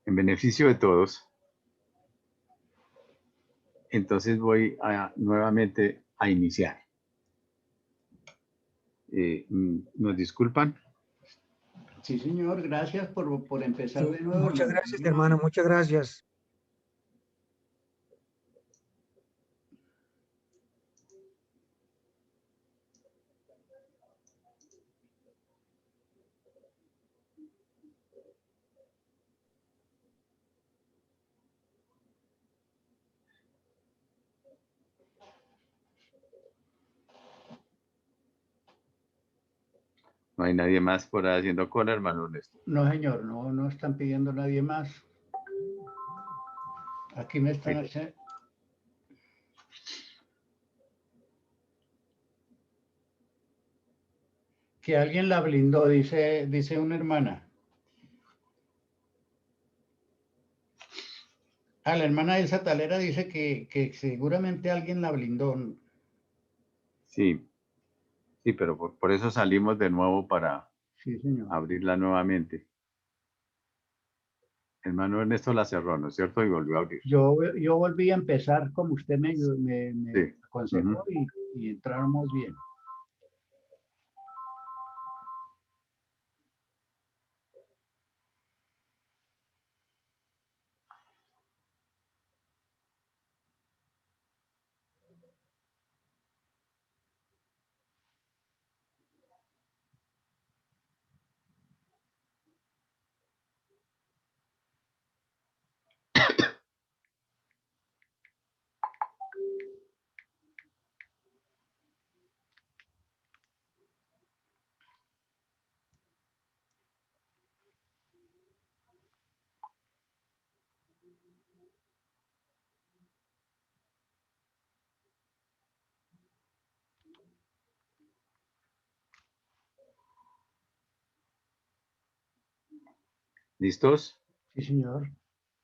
en beneficio de todos, entonces voy nuevamente a iniciar. ¿Nos disculpan? Sí, señor, gracias por empezar Sí, de nuevo, muchas hermano. gracias, hermano, muchas gracias. No hay nadie más por ahí haciendo cola, hermano Ernesto. No, señor, no están pidiendo nadie más. Aquí me están haciendo... Que alguien la blindó, dice una hermana. La hermana Elsa Talera dice que seguramente alguien la blindó. Sí, sí, pero por eso salimos de nuevo para Sí, señor. abrirla nuevamente. Hermano Ernesto la cerró, ¿no es cierto? Y volvió a abrir. Yo volví a empezar como usted me Sí. aconsejó Ujú. y entramos bien. ¿Listos? Sí, señor.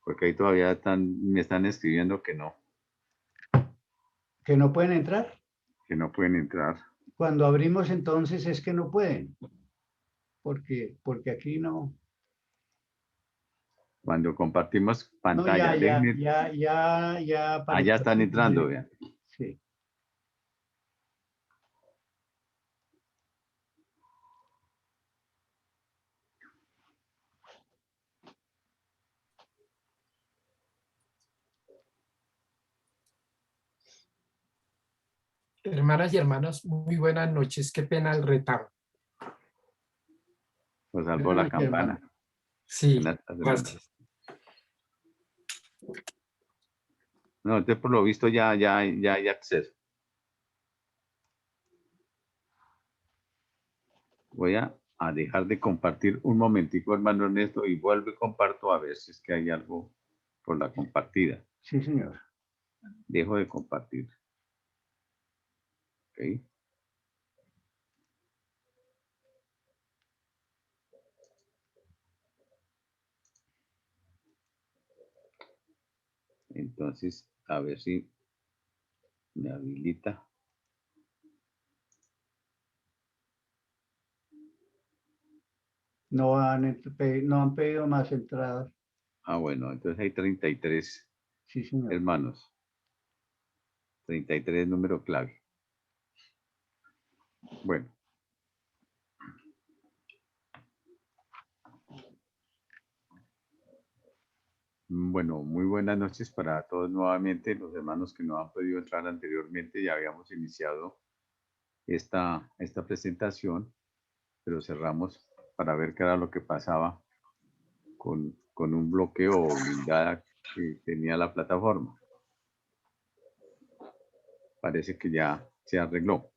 Porque ahí todavía me están escribiendo ¿Que no pueden entrar? que no pueden entrar. Cuando abrimos entonces es que no pueden, porque aquí no. Cuando compartimos No, ya, pantalla, ya, déjenme, ya, ya, ya allá apareció están aquí. entrando, vean. Sí. Hermanas y hermanos, muy buenas noches. Qué pena el retardo. Nos salvó Buenas la noches, hermano. campana. Sí, Buenas tardes, hermano. gracias. No, entonces por lo visto ya hay acceso. Voy a dejar de compartir un momentico, hermano Ernesto, y vuelvo y comparto a ver si es que hay algo por la compartida. Sí, señor. Dejo de compartir. ¿Ok? Entonces, a ver si me habilita. No han pedido más entradas. Ah, bueno, entonces hay 33 Sí, señor. hermanos. 33 número clave. Bueno. Bueno, muy buenas noches para todos nuevamente. Los hermanos que no han podido entrar anteriormente, ya habíamos iniciado esta presentación, pero cerramos para ver qué era lo que pasaba con un bloqueo o blindada que tenía la plataforma. Parece que ya se arregló.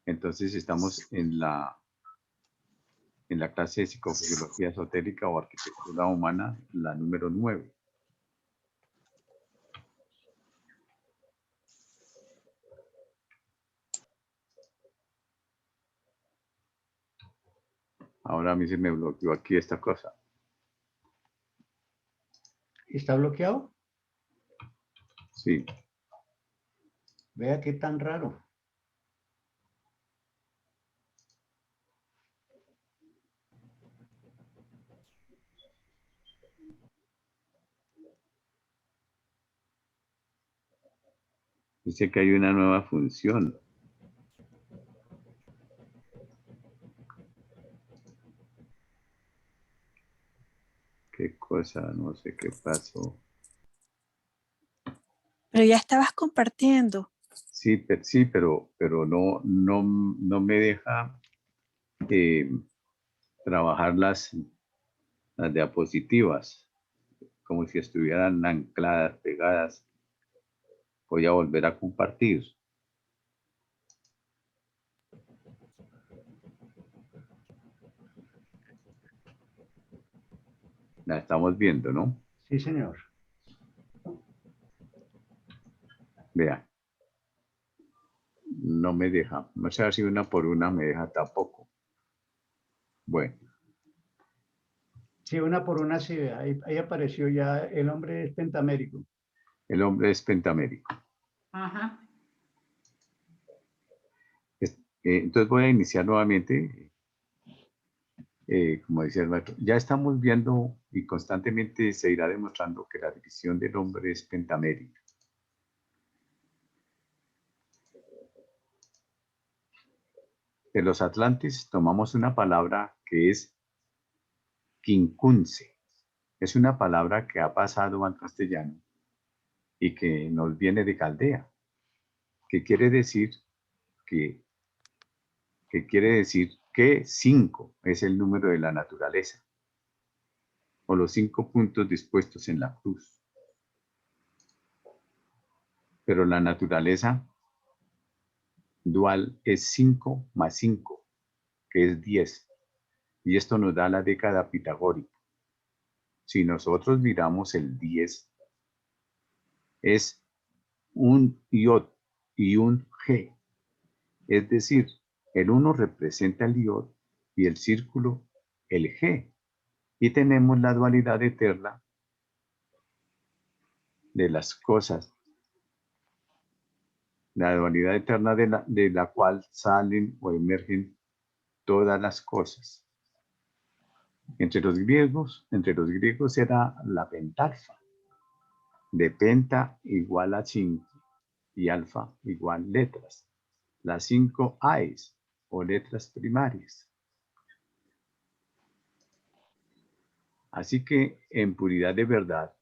Entonces estamos en la clase de psicofisiología esotérica o arquitectura humana, la número 9. Ahora a mí se me bloqueó aquí esta cosa. ¿Está bloqueado? Sí. Vea qué tan raro. Dice que hay una nueva función. ¿Qué cosa? No sé qué pasó. Pero ya estabas compartiendo. Sí, pero no me deja trabajar las diapositivas, como si estuvieran ancladas, pegadas. Voy a volver a compartir. La estamos viendo, ¿no? Sí, señor. Vea, no me deja. No sé si una por una me deja tampoco. Bueno, Sí, una por una, sí, ahí apareció ya el hombre es pentamérico. el hombre es pentamérico. Ajá. Entonces voy a iniciar nuevamente. Como decía el maestro, ya estamos viendo y constantemente se irá demostrando que la división del hombre es pentamérica. De los atlantes tomamos una palabra que es quincunce. Es una palabra que ha pasado al castellano y que nos viene de Caldea, que quiere decir que, que 5 es el número de la naturaleza, o los 5 puntos dispuestos en la cruz. Pero la naturaleza dual es 5 más 5, que es 10. Y esto nos da la década pitagórica. Si nosotros miramos el 10, es un iod y un g. Es decir, el 1 representa el iod y el círculo el g. Y tenemos la dualidad eterna de las cosas, la dualidad eterna de la cual salen o emergen todas las cosas. Entre los griegos era la pentalfa, de penta igual a 5 y alfa igual letras, las 5 A's o letras primarias. Así que en puridad de verdad,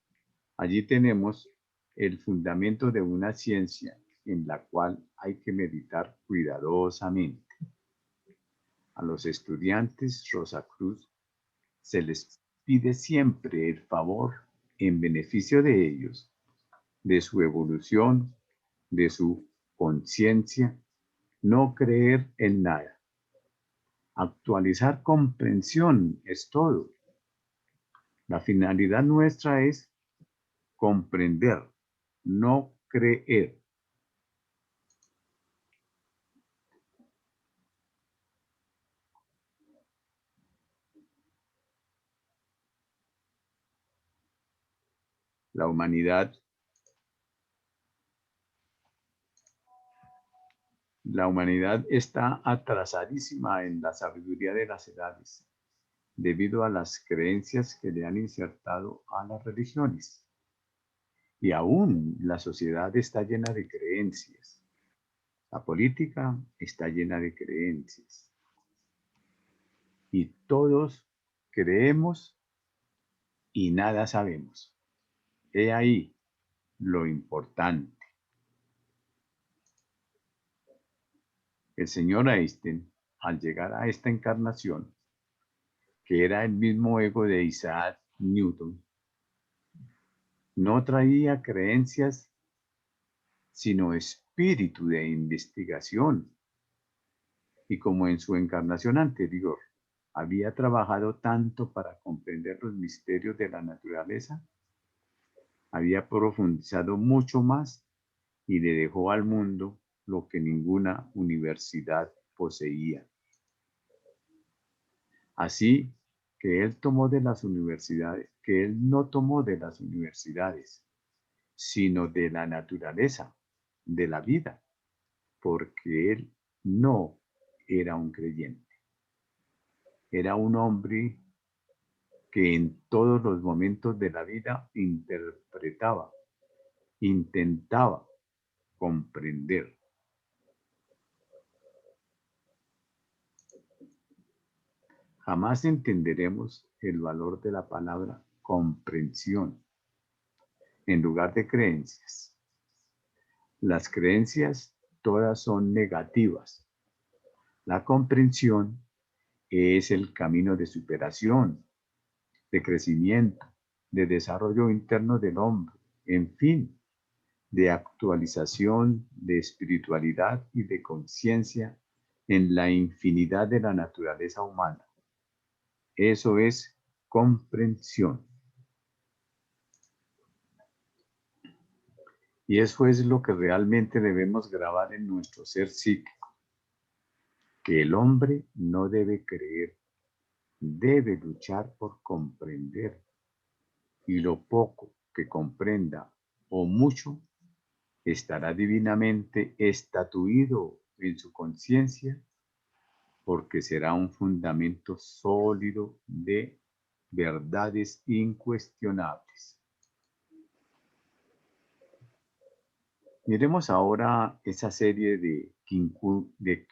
allí tenemos el fundamento de una ciencia en la cual hay que meditar cuidadosamente. A los estudiantes Rosacruz se les pide siempre el favor en beneficio de ellos, de su evolución, de su conciencia, no creer en nada. Actualizar comprensión es todo. La finalidad nuestra es comprender, no creer. La humanidad está atrasadísima en la sabiduría de las edades, debido a las creencias que le han insertado a las religiones. Y aún la sociedad está llena de creencias. La política está llena de creencias. Y todos creemos y nada sabemos. He ahí lo importante. El señor Einstein, al llegar a esta encarnación, que era el mismo ego de Isaac Newton, no traía creencias, sino espíritu de investigación. Y como en su encarnación anterior había trabajado tanto para comprender los misterios de la naturaleza, había profundizado mucho más y le dejó al mundo lo que ninguna universidad poseía. Así que él tomó de las universidades, que él no tomó de las universidades, sino de la naturaleza, de la vida, porque él no era un creyente. Era un hombre que en todos los momentos de la vida interpretaba, intentaba comprender. Jamás entenderemos el valor de la palabra comprensión en lugar de creencias. Las creencias todas son negativas. La comprensión es el camino de superación, de crecimiento, de desarrollo interno del hombre, en fin, de actualización, de espiritualidad y de conciencia en la infinidad de la naturaleza humana. Eso es comprensión. Y eso es lo que realmente debemos grabar en nuestro ser psíquico, que el hombre no debe creer, debe luchar por comprender. Y lo poco que comprenda o mucho estará divinamente estatuido en su conciencia, porque será un fundamento sólido de verdades incuestionables. Miremos ahora esa serie de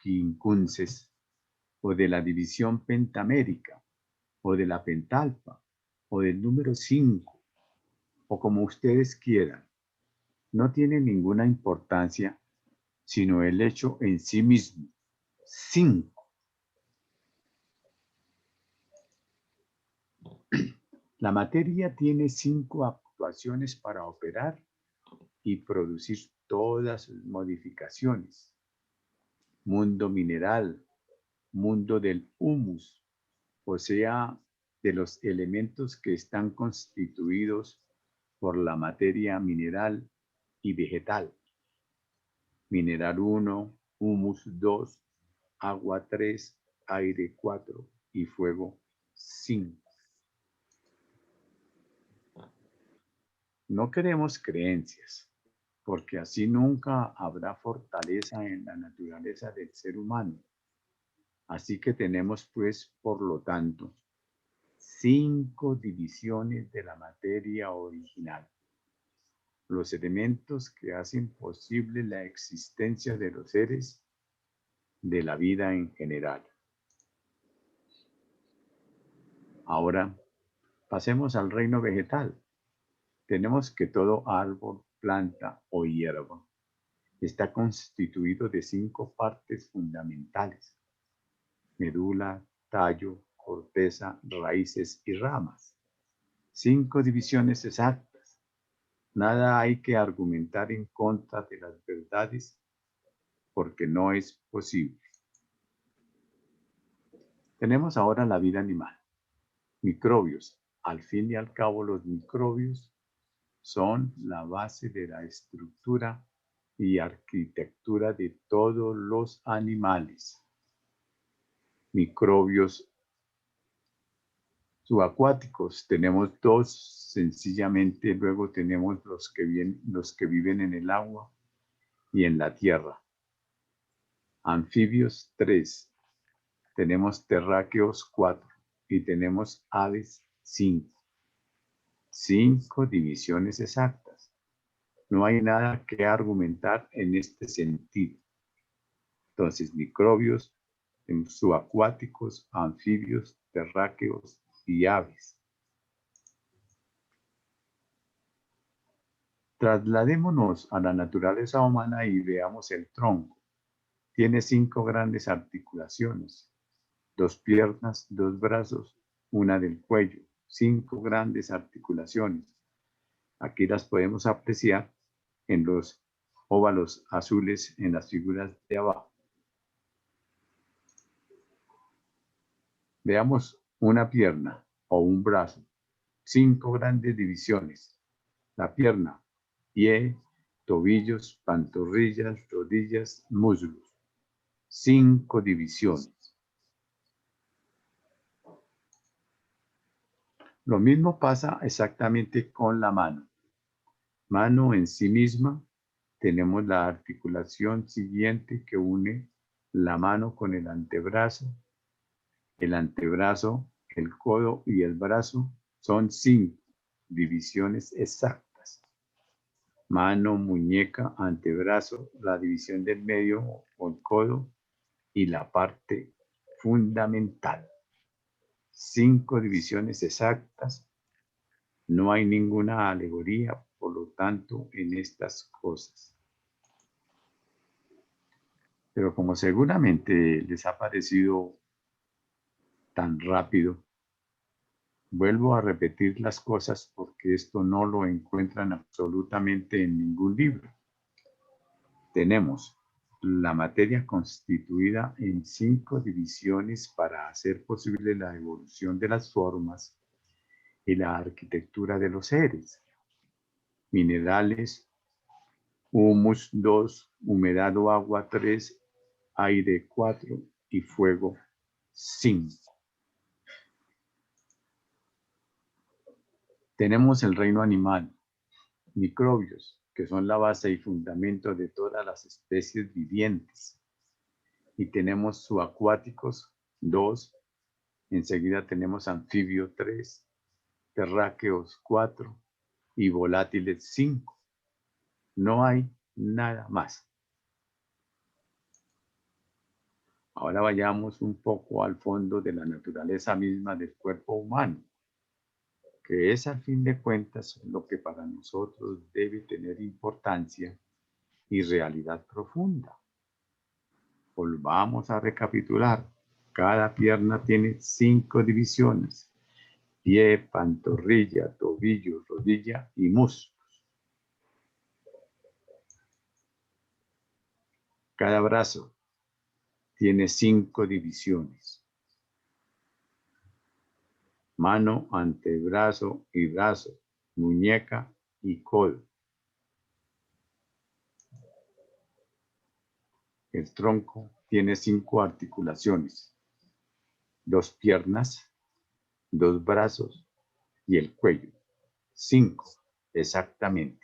quincunces, o de la división pentamérica, o de la pentalpa, o del número 5, o como ustedes quieran. No tiene ninguna importancia, sino el hecho en sí mismo. 5. La materia tiene 5 actuaciones para operar y producir todas sus modificaciones. Mundo mineral, mundo del humus, o sea, de los elementos que están constituidos por la materia mineral y vegetal. Mineral 1, humus 2, agua 3, aire 4 y fuego 5. No queremos creencias, porque así nunca habrá fortaleza en la naturaleza del ser humano. Así que tenemos, pues, por lo tanto, 5 divisiones de la materia original. Los elementos que hacen posible la existencia de los seres, de la vida en general. Ahora, pasemos al reino vegetal. Tenemos que todo árbol, planta o hierba está constituido de 5 partes fundamentales: medula, tallo, corteza, raíces y ramas. 5 divisiones exactas. Nada hay que argumentar en contra de las verdades, porque no es posible. Tenemos ahora la vida animal. Microbios. Al fin y al cabo, los microbios son la base de la estructura y arquitectura de todos los animales. Microbios subacuáticos, tenemos 2 sencillamente, luego tenemos los que viven en el agua y en la tierra. Anfibios 3, tenemos terráqueos 4 y tenemos aves 5. 5 divisiones exactas. No hay nada que argumentar en este sentido. Entonces, microbios, subacuáticos, anfibios, terráqueos y aves. Trasladémonos a la naturaleza humana y veamos el tronco. Tiene 5 grandes articulaciones, 2 piernas, 2 brazos, una del cuello, 5 grandes articulaciones. Aquí las podemos apreciar en los óvalos azules en las figuras de abajo. Veamos una pierna o un brazo. 5 grandes divisiones. La pierna, pie, tobillos, pantorrillas, rodillas, muslos. 5 divisiones. Lo mismo pasa exactamente con la mano. Mano en sí misma, tenemos la articulación siguiente que une la mano con el antebrazo, el codo y el brazo. Son 5 divisiones exactas. mano, muñeca, antebrazo, la división del medio o el codo y la parte fundamental. 5 divisiones exactas. No hay ninguna alegoría, por lo tanto, en estas cosas. Pero como seguramente les ha parecido tan rápido, vuelvo a repetir las cosas porque esto no lo encuentran absolutamente en ningún libro. Tenemos la materia constituida en 5 divisiones para hacer posible la evolución de las formas y la arquitectura de los seres. Minerales, humus 2, humedad o agua 3, aire 4 y fuego 5. Tenemos el reino animal, microbios, que son la base y fundamento de todas las especies vivientes. Y tenemos subacuáticos 2, enseguida tenemos anfibio 3, terráqueos 4 y volátiles 5. No hay nada más. Ahora vayamos un poco al fondo de la naturaleza misma del cuerpo humano, que es al fin de cuentas lo que para nosotros debe tener importancia y realidad profunda. Volvamos a recapitular. Cada pierna tiene 5 divisiones: pie, pantorrilla, tobillo, rodilla y muslos. Cada brazo tiene 5 divisiones: mano, antebrazo y brazo, muñeca y codo. El tronco tiene 5 articulaciones: 2 piernas, 2 brazos y el cuello. 5, exactamente.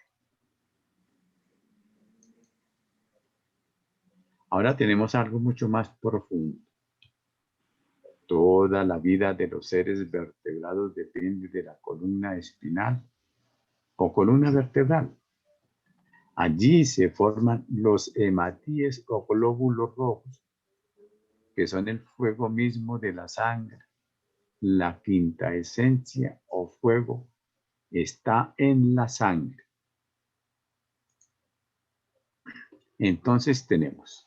Ahora tenemos algo mucho más profundo. Toda la vida de los seres vertebrados depende de la columna espinal o columna vertebral. Allí se forman los hematíes o glóbulos rojos, que son el fuego mismo de la sangre. La quinta esencia o fuego está en la sangre. Entonces tenemos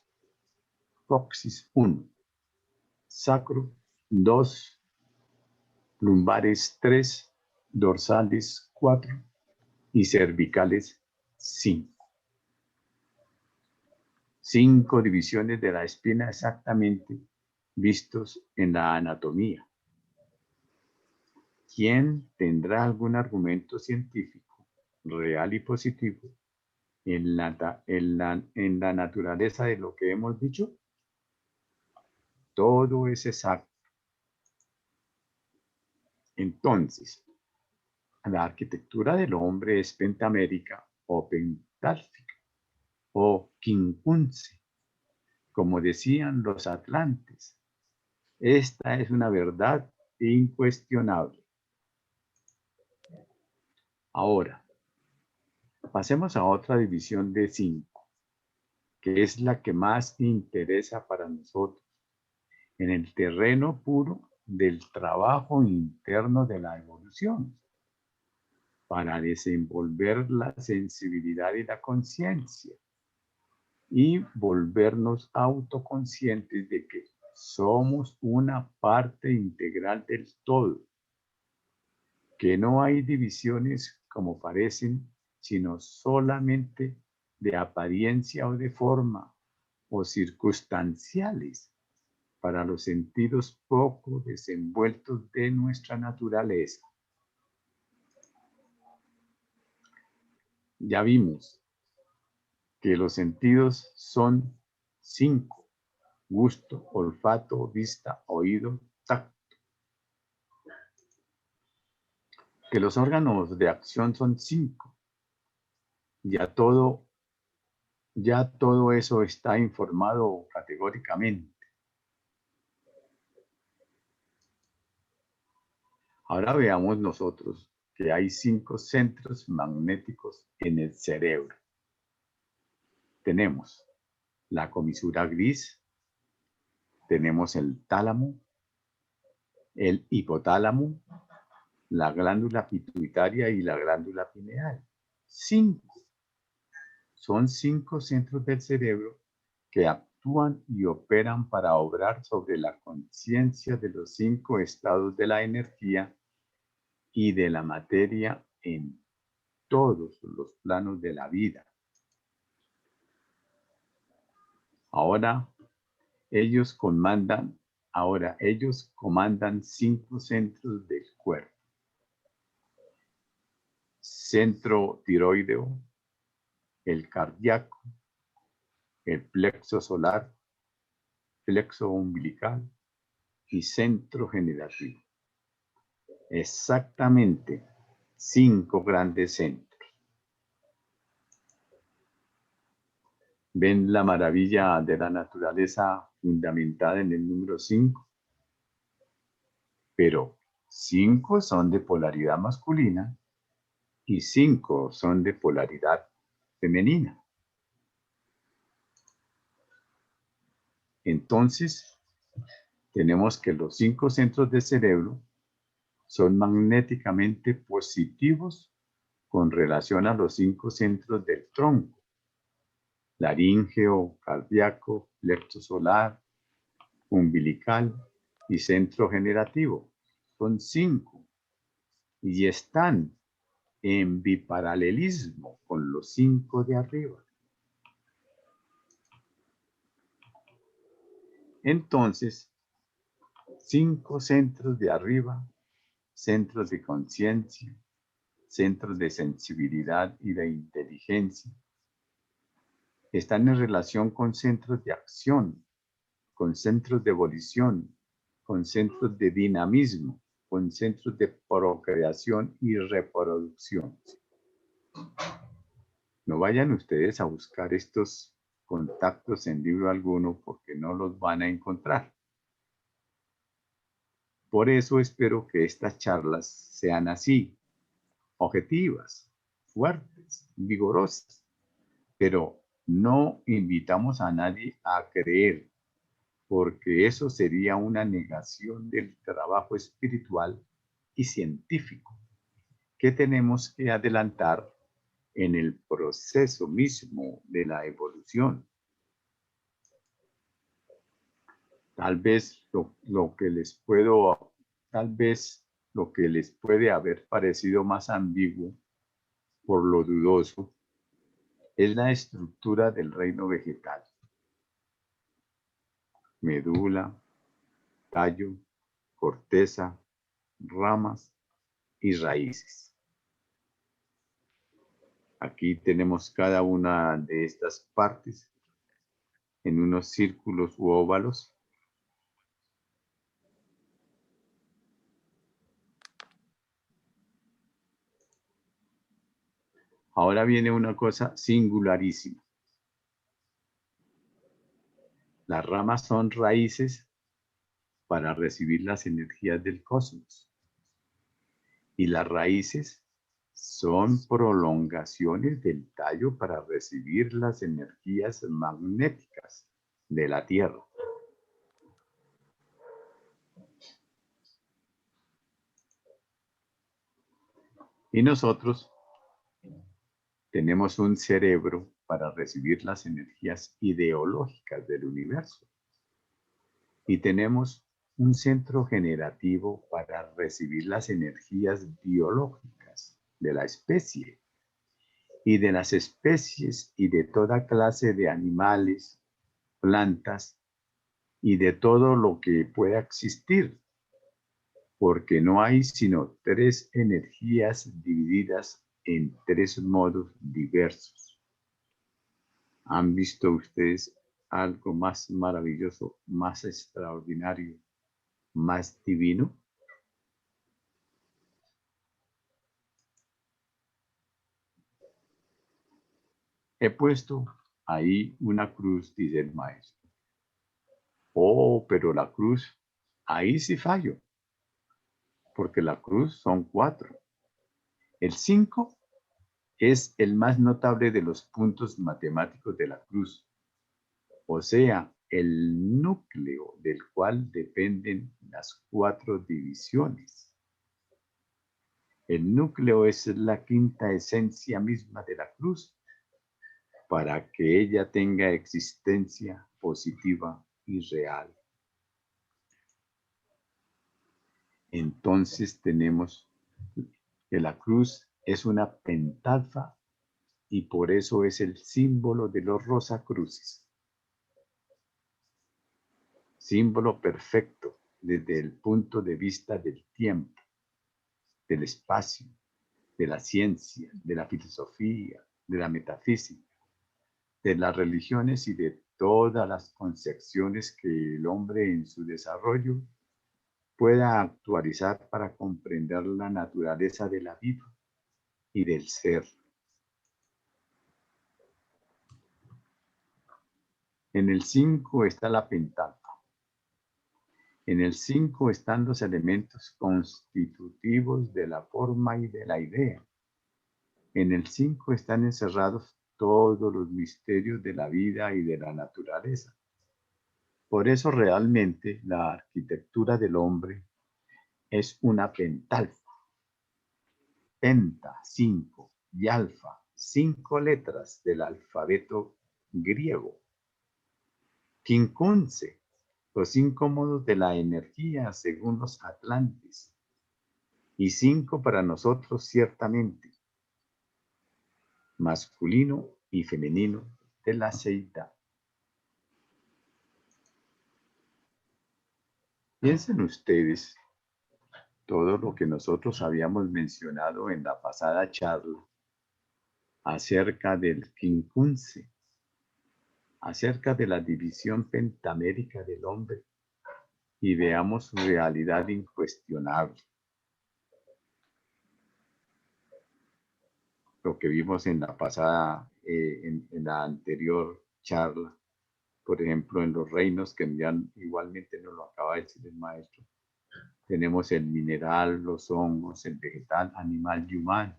coxis 1, sacro 2, lumbares 3, dorsales 4 y cervicales 5. 5 divisiones de la espina exactamente vistos en la anatomía. ¿Quién tendrá algún argumento científico, real y positivo, en la naturaleza de lo que hemos dicho? Todo es exacto. Entonces, la arquitectura del hombre es pentamérica o pentálfica o quincunce, como decían los atlantes. Esta es una verdad incuestionable. Ahora, pasemos a otra división de 5, que es la que más interesa para nosotros, en el terreno puro del trabajo interno de la evolución, para desenvolver la sensibilidad y la conciencia y volvernos autoconscientes de que somos una parte integral del todo, que no hay divisiones como parecen, sino solamente de apariencia o de forma o circunstanciales para los sentidos poco desenvueltos de nuestra naturaleza. Ya vimos que los sentidos son 5: gusto, olfato, vista, oído, tacto. Que los órganos de acción son 5. Ya todo eso está informado categóricamente. Ahora veamos nosotros que hay 5 centros magnéticos en el cerebro. Tenemos la comisura gris, tenemos el tálamo, el hipotálamo, la glándula pituitaria y la glándula pineal. 5. Son 5 centros del cerebro que actúan y operan para obrar sobre la conciencia de los 5 estados de la energía y de la materia en todos los planos de la vida. Ahora ellos comandan 5 centros del cuerpo. Centro tiroideo, el cardíaco, el plexo solar, plexo umbilical y centro generativo. Exactamente 5 grandes centros. ¿Ven la maravilla de la naturaleza fundamentada en el número 5? Pero 5 son de polaridad masculina y 5 son de polaridad femenina. Entonces, tenemos que los 5 centros del cerebro son magnéticamente positivos con relación a los 5 centros del tronco: laríngeo, cardíaco, plexo solar, umbilical y centro generativo. Son 5 y están en biparalelismo con los 5 de arriba. Entonces, 5 centros de arriba, centros de conciencia, centros de sensibilidad y de inteligencia, están en relación con centros de acción, con centros de volición, con centros de dinamismo, con centros de procreación y reproducción. No vayan ustedes a buscar estos contactos en libro alguno porque no los van a encontrar. Por eso espero que estas charlas sean así, objetivas, fuertes, vigorosas, pero no invitamos a nadie a creer, porque eso sería una negación del trabajo espiritual y científico que tenemos que adelantar en el proceso mismo de la evolución. Tal vez lo que les puede haber parecido más ambiguo por lo dudoso es la estructura del reino vegetal: medula, tallo, corteza, ramas y raíces. Aquí tenemos cada una de estas partes en unos círculos u óvalos. Ahora viene una cosa singularísima. Las ramas son raíces para recibir las energías del cosmos. Y las raíces son prolongaciones del tallo para recibir las energías magnéticas de la Tierra. Y nosotros tenemos un cerebro para recibir las energías ideológicas del universo. Y tenemos un centro generativo para recibir las energías biológicas de la especie y de las especies y de toda clase de animales, plantas y de todo lo que pueda existir, porque no hay sino 3 energías divididas en 3 modos diversos. ¿Han visto ustedes algo más maravilloso, más extraordinario, más divino? He puesto ahí una cruz, dice el maestro. Oh, pero la cruz, ahí sí fallo, porque la cruz son 4. El 5 es el más notable de los puntos matemáticos de la cruz, o sea, el núcleo del cual dependen las 4 divisiones. El núcleo es la quinta esencia misma de la cruz, para que ella tenga existencia positiva y real. Entonces tenemos que la cruz es una pentalfa y por eso es el símbolo de los Rosacruces. Símbolo perfecto desde el punto de vista del tiempo, del espacio, de la ciencia, de la filosofía, de la metafísica, de las religiones y de todas las concepciones que el hombre en su desarrollo pueda actualizar para comprender la naturaleza de la vida y del ser. En el 5 está la pentalfa. En el 5 están los elementos constitutivos de la forma y de la idea. En el 5 están encerrados todos los misterios de la vida y de la naturaleza. Por eso realmente la arquitectura del hombre es una pentalfa. Penta, 5, y alfa, 5 letras del alfabeto griego. Quincunce, los 5 modos de la energía según los atlantes, y 5 para nosotros ciertamente, masculino y femenino de la seidad. Piensen ustedes todo lo que nosotros habíamos mencionado en la pasada charla acerca del quincunce, acerca de la división pentamérica del hombre, y veamos su realidad incuestionable. Lo que vimos en la pasada, en la anterior charla, por ejemplo, en los reinos que igualmente nos lo acaba de decir el maestro, tenemos el mineral, los hongos, el vegetal, animal y humano.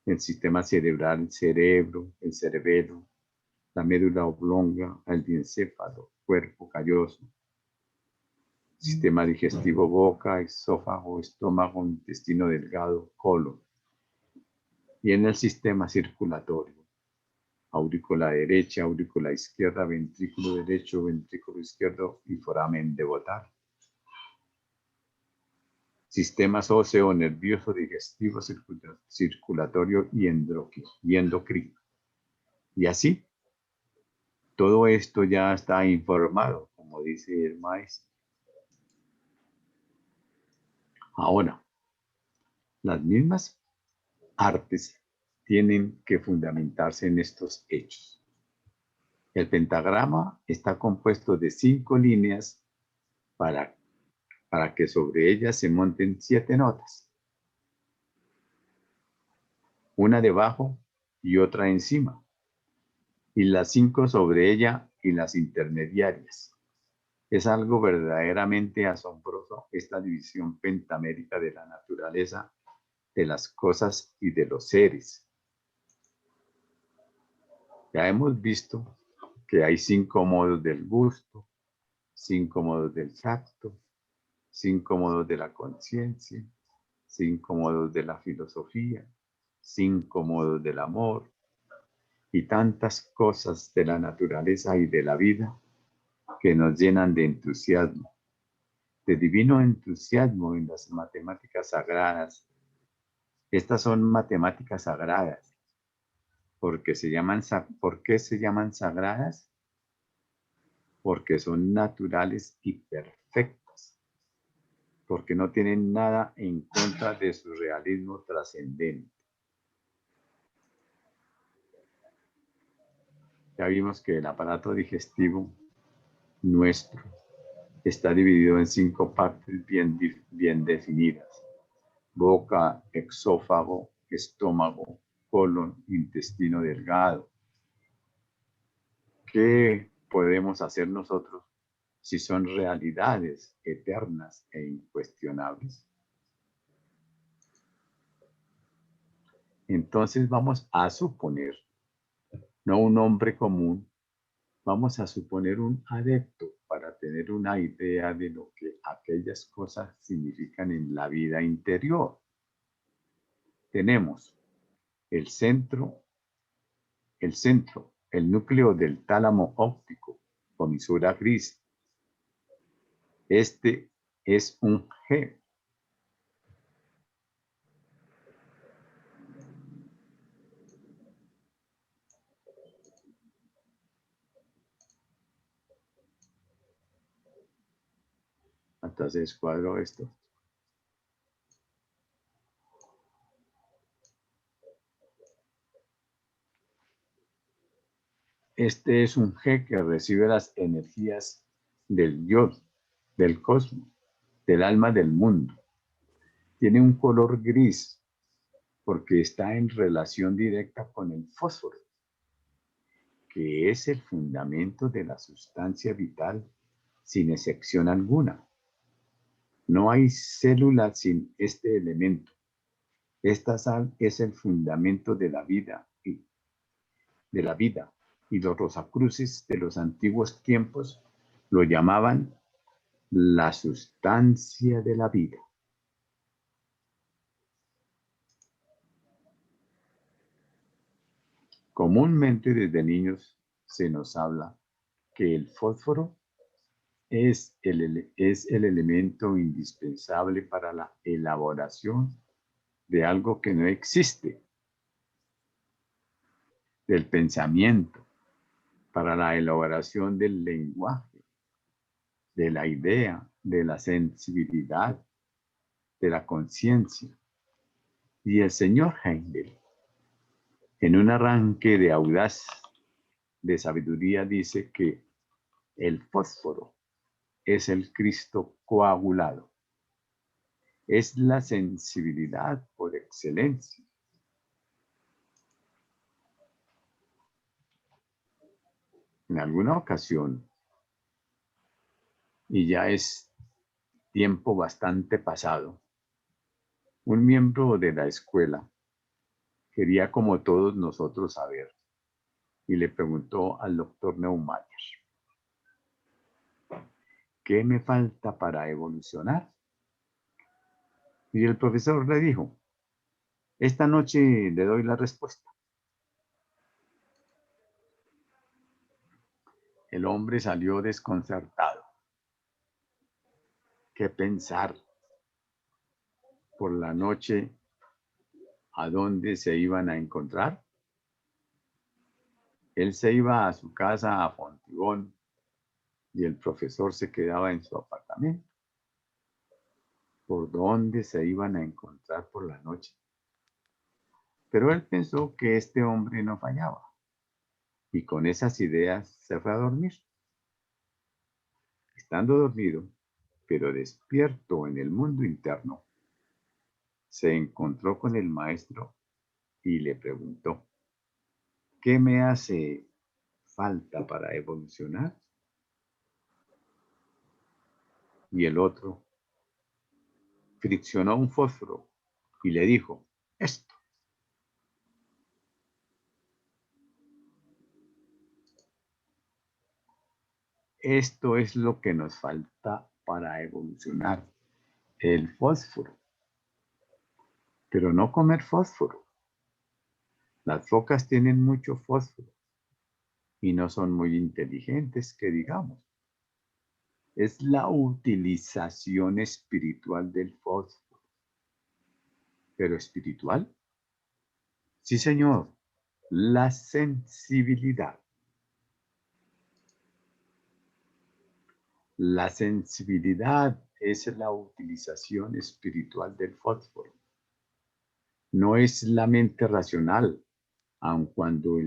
El sistema cerebral, el cerebro, el cerebelo, la médula oblonga, el diencéfalo, cuerpo calloso, sistema digestivo, boca, esófago, estómago, intestino delgado, colon. Y en el sistema circulatorio, aurícula derecha, aurícula izquierda, ventrículo derecho, ventrículo izquierdo y foramen devotal. Sistemas óseo, nervioso, digestivo, circulatorio y endocrino. Y así, todo esto ya está informado, como dice el maestro. Ahora, las mismas artes tienen que fundamentarse en estos hechos. El pentagrama está compuesto de 5 líneas para que sobre ellas se monten 7 notas. Una debajo y otra encima. Y las 5 sobre ella y las intermediarias. Es algo verdaderamente asombroso esta división pentamérica de la naturaleza, de las cosas y de los seres. Ya hemos visto que hay 5 modos del gusto, 5 modos del tacto, 5 modos de la conciencia, 5 modos de la filosofía, 5 modos del amor y tantas cosas de la naturaleza y de la vida que nos llenan de entusiasmo, de divino entusiasmo en las matemáticas sagradas. Estas son matemáticas sagradas. ¿Por qué se llaman sagradas? Porque son naturales y perfectas. Porque no tienen nada en contra de su realismo trascendente. Ya vimos que el aparato digestivo nuestro está dividido en 5 partes bien definidas: boca, exófago, estómago, colon, intestino delgado. ¿Qué podemos hacer nosotros si son realidades eternas e incuestionables? Entonces vamos a suponer, no un hombre común, vamos a suponer un adepto para tener una idea de lo que aquellas cosas significan en la vida interior. Tenemos el centro, el núcleo del tálamo óptico, comisura gris. Este es un G. Entonces cuadro esto. Este es un G que recibe las energías del yo, del cosmos, del alma del mundo. Tiene un color gris porque está en relación directa con el fósforo, que es el fundamento de la sustancia vital sin excepción alguna. No hay célula sin este elemento. Esta sal es el fundamento de la vida y los rosacruces de los antiguos tiempos lo llamaban la sustancia de la vida. Comúnmente desde niños se nos habla que el fósforo es el elemento indispensable para la elaboración de algo que no existe, del pensamiento, para la elaboración del lenguaje, de la idea, de la sensibilidad, de la conciencia. Y el señor Heindel, en un arranque de audaz de sabiduría, dice que el fósforo es el Cristo coagulado. Es la sensibilidad por excelencia. En alguna ocasión, y ya es tiempo bastante pasado, un miembro de la escuela quería, como todos nosotros, saber, y le preguntó al doctor Neumayer, ¿qué me falta para evolucionar? Y el profesor le dijo, esta noche le doy la respuesta. El hombre salió desconcertado. ¿Qué pensar? Por la noche, ¿a dónde se iban a encontrar? Él se iba a su casa a Fontibón y el profesor se quedaba en su apartamento. ¿Por dónde se iban a encontrar por la noche? Pero él pensó que este hombre no fallaba y con esas ideas se fue a dormir. Estando dormido, pero despierto en el mundo interno, se encontró con el maestro y le preguntó, ¿qué me hace falta para evolucionar? Y el otro friccionó un fósforo y le dijo, esto. Esto es lo que nos falta para evolucionar, el fósforo. Pero no comer fósforo. Las focas tienen mucho fósforo y no son muy inteligentes, que digamos. Es la utilización espiritual del fósforo. ¿Pero espiritual? Sí, señor. La sensibilidad. La sensibilidad es la utilización espiritual del fósforo. No es la mente racional, aun cuando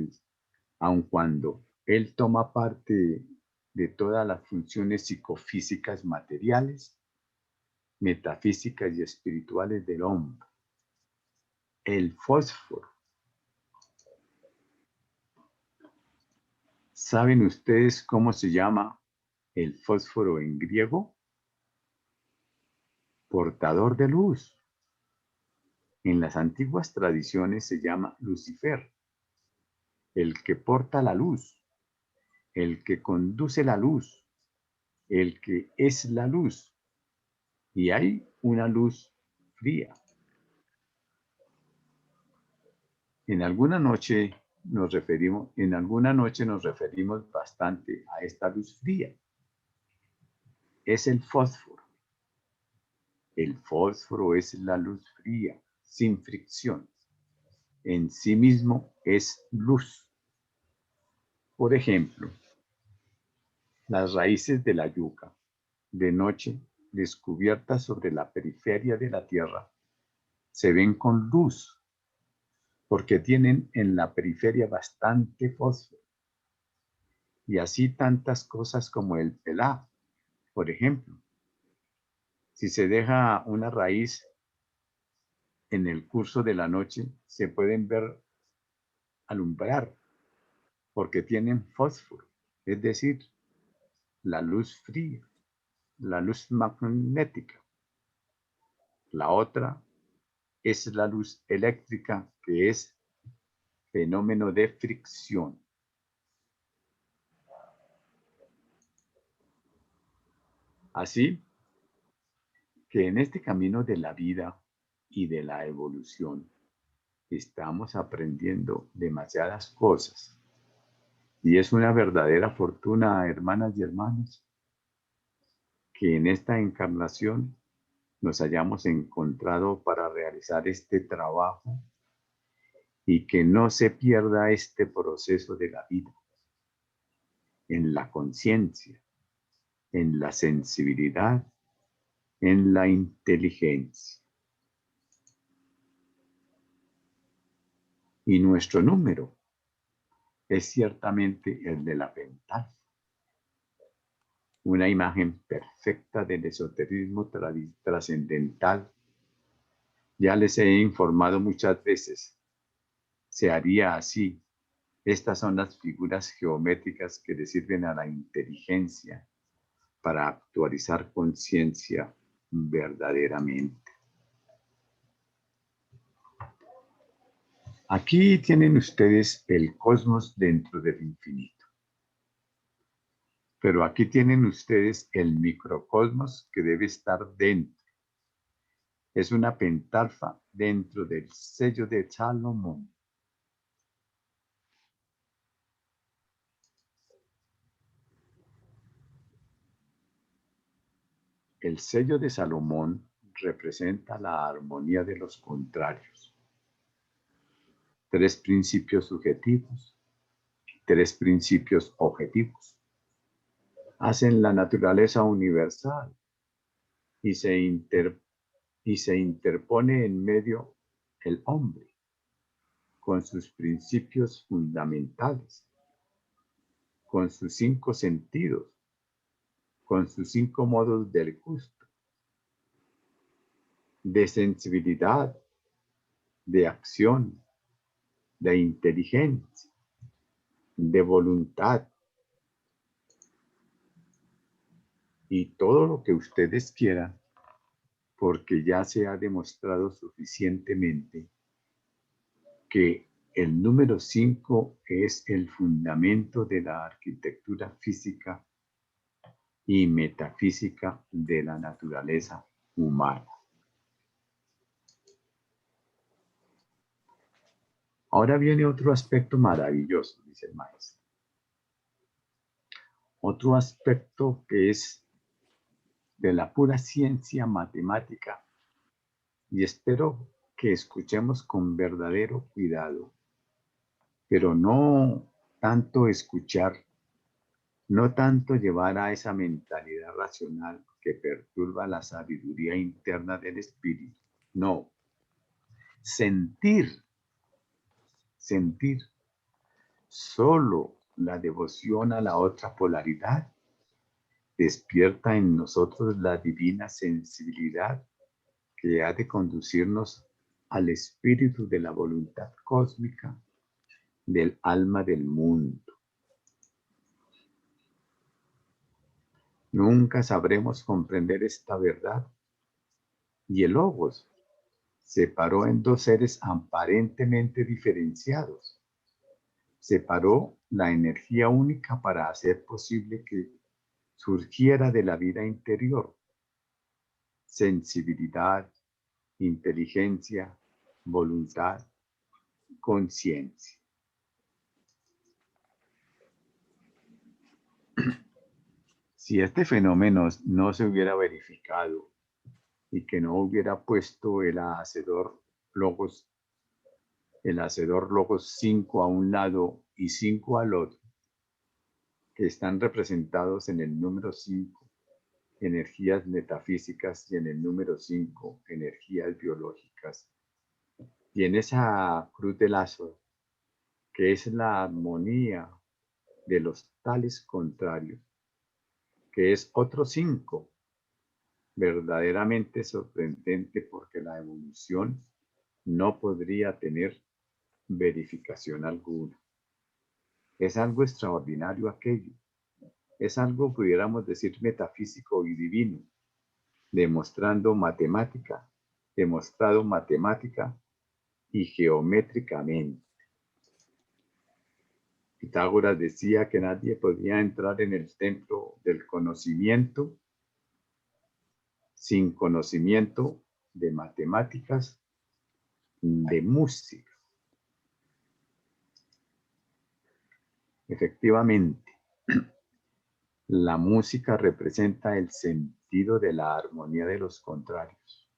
él toma parte de todas las funciones psicofísicas materiales, metafísicas y espirituales del hombre. El fósforo. ¿Saben ustedes cómo se llama el fósforo en griego? Portador de luz. En las antiguas tradiciones se llama Lucifer, el que porta la luz, el que conduce la luz, el que es la luz. Y hay una luz fría. En alguna noche nos referimos bastante a esta luz fría. Es el fósforo. El fósforo es la luz fría, sin fricción. En sí mismo es luz. Por ejemplo, las raíces de la yuca, de noche, descubiertas sobre la periferia de la tierra, se ven con luz, porque tienen en la periferia bastante fósforo. Y así tantas cosas como el pelá, por ejemplo. Si se deja una raíz en el curso de la noche, se pueden ver alumbrar, porque tienen fósforo, es decir, la luz fría, la luz magnética. La otra es la luz eléctrica, que es fenómeno de fricción. Así que en este camino de la vida y de la evolución, estamos aprendiendo demasiadas cosas. Y es una verdadera fortuna, hermanas y hermanos, que en esta encarnación nos hayamos encontrado para realizar este trabajo y que no se pierda este proceso de la vida en la conciencia, en la sensibilidad, en la inteligencia. Y nuestro número es ciertamente el de la pentalfa, una imagen perfecta del esoterismo trascendental. Ya les he informado muchas veces, se haría así. Estas son las figuras geométricas que le sirven a la inteligencia para actualizar conciencia verdaderamente. Aquí tienen ustedes el cosmos dentro del infinito. Pero aquí tienen ustedes el microcosmos que debe estar dentro. Es una pentalfa dentro del sello de Salomón. El sello de Salomón representa la armonía de los contrarios. 3 principios subjetivos, 3 principios objetivos. Hacen la naturaleza universal y se interpone en medio el hombre con sus principios fundamentales, con sus 5 sentidos, con sus 5 modos del gusto, de sensibilidad, de acción, de inteligencia, de voluntad y todo lo que ustedes quieran, porque ya se ha demostrado suficientemente que el número 5 es el fundamento de la arquitectura física y metafísica de la naturaleza humana. Ahora viene otro aspecto maravilloso, dice el maestro. Otro aspecto que es de la pura ciencia matemática, y espero que escuchemos con verdadero cuidado, pero no tanto escuchar, no tanto llevar a esa mentalidad racional que perturba la sabiduría interna del espíritu. No, sentir. Solo la devoción a la otra polaridad despierta en nosotros la divina sensibilidad que ha de conducirnos al espíritu de la voluntad cósmica del alma del mundo. Nunca sabremos comprender esta verdad y el logos separó en dos seres aparentemente diferenciados. Separó la energía única para hacer posible que surgiera de la vida interior sensibilidad, inteligencia, voluntad, conciencia. Si este fenómeno no se hubiera verificado y que no hubiera puesto el hacedor logos 5 a un lado y 5 al otro, que están representados en el número 5, energías metafísicas, y en el número 5, energías biológicas, y en esa cruz de lazo, que es la armonía de los tales contrarios, que es otro 5, verdaderamente sorprendente porque la evolución no podría tener verificación alguna. Es algo extraordinario aquello. Es algo, pudiéramos decir, metafísico y divino, demostrado matemática y geométricamente. Pitágoras decía que nadie podía entrar en el templo del conocimiento sin conocimiento de matemáticas, de música. Efectivamente, la música representa el sentido de la armonía de los contrarios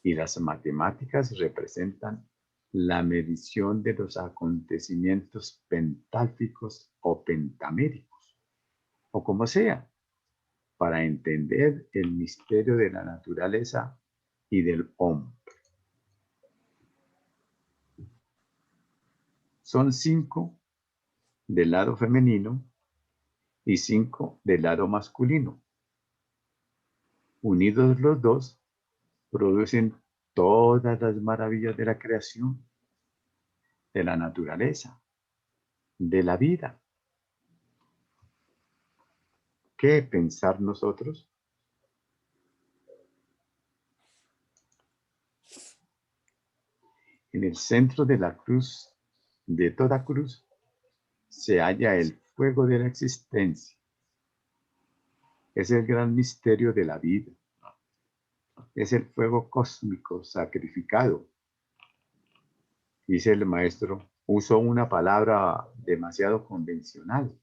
y las matemáticas representan la medición de los acontecimientos pentálficos o pentaméricos, o como sea, para entender el misterio de la naturaleza y del hombre. Son 5 del lado femenino y 5 del lado masculino. Unidos los dos, producen todas las maravillas de la creación, de la naturaleza, de la vida. ¿Qué pensar nosotros? En el centro de la cruz, de toda cruz, se halla el fuego de la existencia. Es el gran misterio de la vida. Es el fuego cósmico sacrificado. Dice el maestro, usó una palabra demasiado convencional.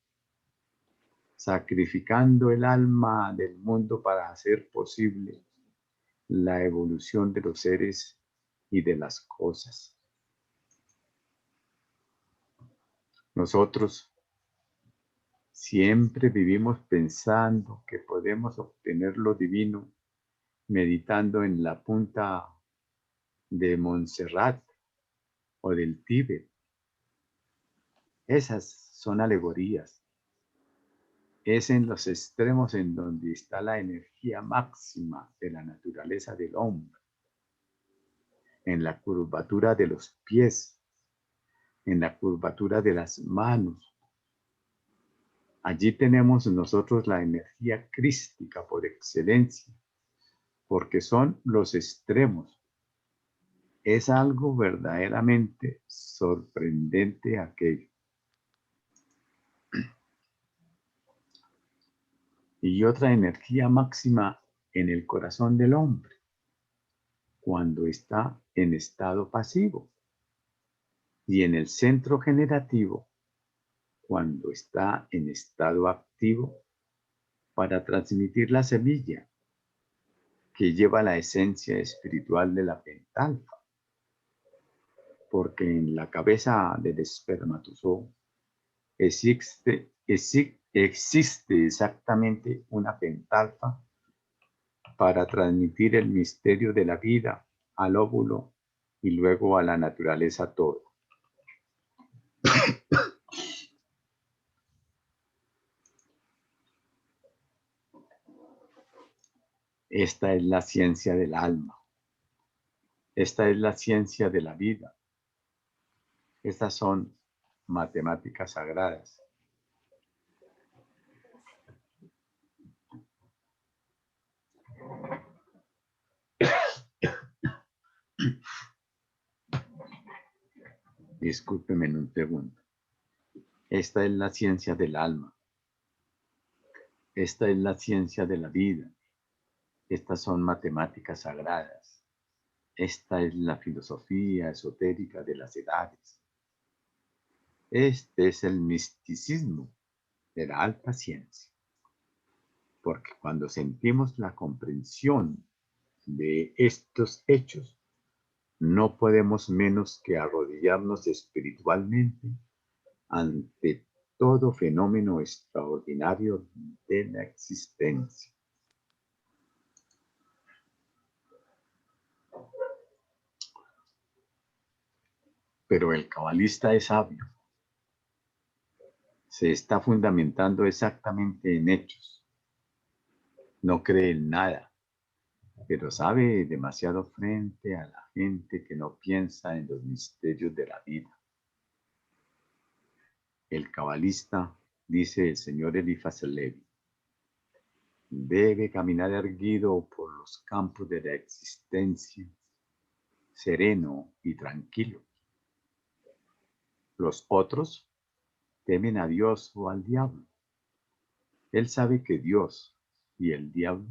Sacrificando el alma del mundo para hacer posible la evolución de los seres y de las cosas. Nosotros siempre vivimos pensando que podemos obtener lo divino meditando en la punta de Montserrat o del Tíbet. Esas son alegorías. Es en los extremos en donde está la energía máxima de la naturaleza del hombre. En la curvatura de los pies, en la curvatura de las manos. Allí tenemos nosotros la energía crística por excelencia, porque son los extremos. Es algo verdaderamente sorprendente aquello. Y otra energía máxima en el corazón del hombre, cuando está en estado pasivo, y en el centro generativo, cuando está en estado activo, para transmitir la semilla que lleva la esencia espiritual de la pentalfa, porque en la cabeza del espermatozoo existe exactamente una pentalfa para transmitir el misterio de la vida al óvulo y luego a la naturaleza toda. Esta es la ciencia del alma. Esta es la ciencia de la vida. Estas son matemáticas sagradas. Discúlpeme en un segundo. Esta es la ciencia del alma. Esta es la ciencia de la vida. Estas son matemáticas sagradas. Esta es la filosofía esotérica de las edades. Este es el misticismo de la alta ciencia. Porque cuando sentimos la comprensión de estos hechos, no podemos menos que arrodillarnos espiritualmente ante todo fenómeno extraordinario de la existencia. Pero el cabalista es sabio. Se está fundamentando exactamente en hechos. No cree en nada, pero sabe demasiado frente a la gente que no piensa en los misterios de la vida. El cabalista, dice el señor Elifas Levi, debe caminar erguido por los campos de la existencia, sereno y tranquilo. Los otros temen a Dios o al diablo. Él sabe que Dios y el diablo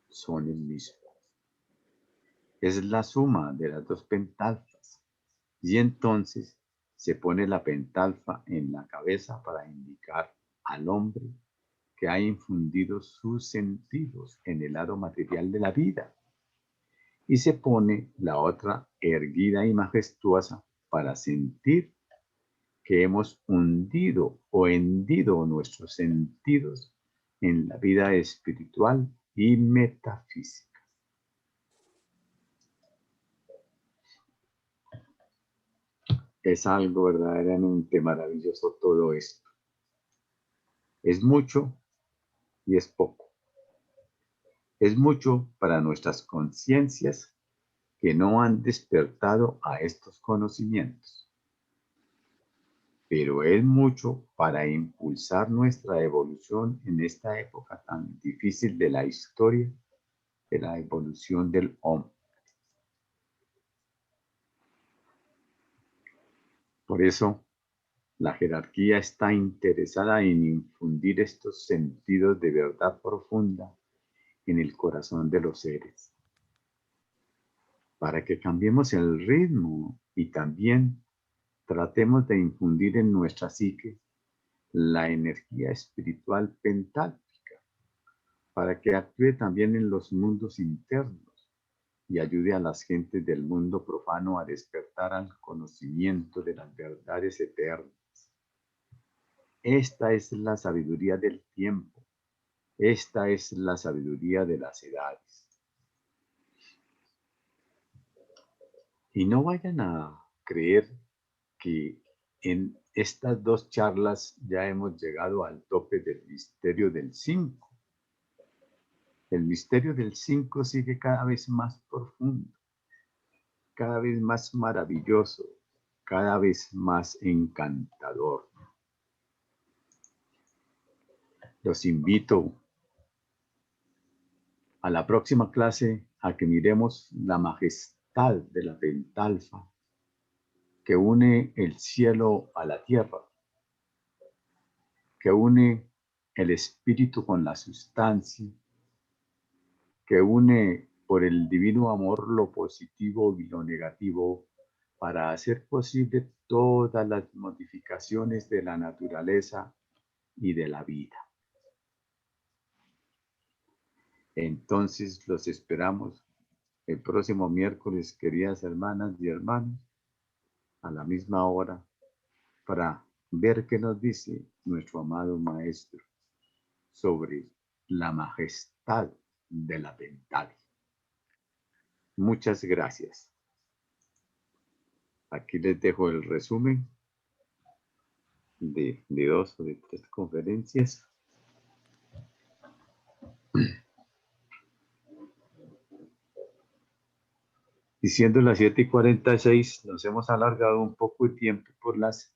son el mismo. Es la suma de las dos pentalfas, y entonces se pone la pentalfa en la cabeza para indicar al hombre que ha infundido sus sentidos en el lado material de la vida, y se pone la otra erguida y majestuosa para sentir que hemos hundido o hendido nuestros sentidos en la vida espiritual y metafísica. Es algo verdaderamente maravilloso todo esto. Es mucho y es poco. Es mucho para nuestras conciencias que no han despertado a estos conocimientos. Pero es mucho para impulsar nuestra evolución en esta época tan difícil de la historia, de la evolución del hombre. Por eso, la jerarquía está interesada en infundir estos sentidos de verdad profunda en el corazón de los seres, para que cambiemos el ritmo y también tratemos de infundir en nuestra psique la energía espiritual pentáltica, para que actúe también en los mundos internos y ayude a las gentes del mundo profano a despertar al conocimiento de las verdades eternas. Esta es la sabiduría del tiempo. Esta es la sabiduría de las edades. Y no vayan a creer que en estas dos charlas ya hemos llegado al tope del misterio del 5. El misterio del 5 sigue cada vez más profundo, cada vez más maravilloso, cada vez más encantador. Los invito a la próxima clase a que miremos la majestad de la pentalfa que une el cielo a la tierra, que une el espíritu con la sustancia, que une por el divino amor lo positivo y lo negativo para hacer posible todas las modificaciones de la naturaleza y de la vida. Entonces los esperamos el próximo miércoles, queridas hermanas y hermanos, a la misma hora, para ver qué nos dice nuestro amado Maestro sobre la majestad de la pentalfa. Muchas gracias. Aquí les dejo el resumen de 2 o de 3 conferencias. Y siendo las 7:46, nos hemos alargado un poco el tiempo por las